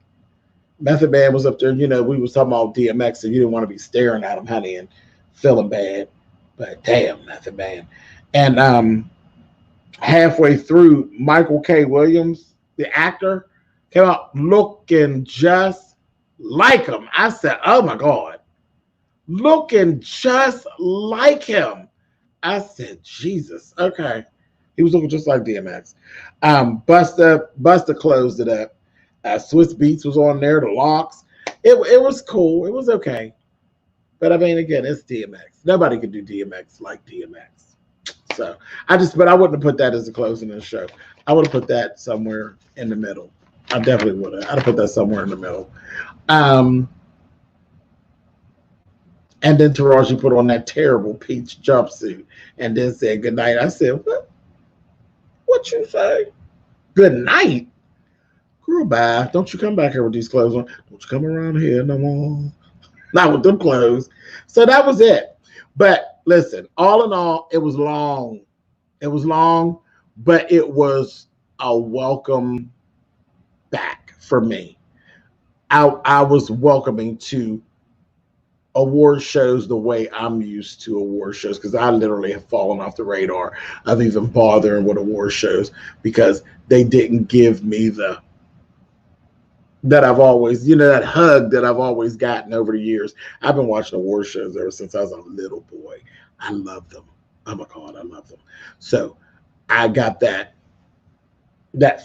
[SPEAKER 1] Method Man was up there, we was talking about DMX, and you didn't want to be staring at him, honey, and feeling bad. But damn, Method Man. And halfway through, Michael K. Williams, the actor, came out looking just like him. I said, oh my God, looking just like him. I said, Jesus, okay. He was looking just like DMX. Busta closed it up. Swiss Beats was on there, the Locks. It was cool. It was okay. But I mean, again, it's DMX. Nobody could do DMX like DMX. So but I wouldn't have put that as a closing of the show. I would have put that somewhere in the middle. I definitely would have. I'd have put that somewhere in the middle. And then Taraji put on that terrible peach jumpsuit and then said goodnight. I said, what you say? Good night? Girl, bye. Don't you come back here with these clothes on. Don't you come around here no more. Not with them clothes. So that was it. But listen, all in all, it was long. It was long, but it was a welcome back for me. I was welcoming to award shows the way I'm used to award shows, because I literally have fallen off the radar of even bothering with award shows because they didn't give me that I've always, that hug that I've always gotten over the years. I've been watching award shows ever since I was a little boy. I love them. Oh my God, I love them. So I got that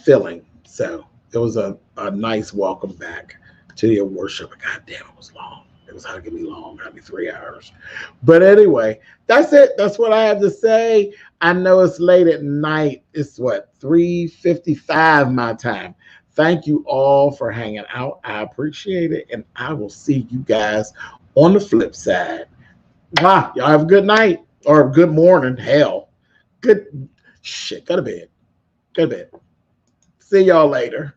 [SPEAKER 1] feeling. So it was a nice welcome back to the award show. But God damn, it was long. It was hugging me long, got me 3 hours. But anyway, that's it. That's what I have to say. I know it's late at night. It's 3:55 my time. Thank you all for hanging out. I appreciate it. And I will see you guys on the flip side. Y'all have a good night or good morning. Hell. Good shit. Go to bed. Go to bed. See y'all later.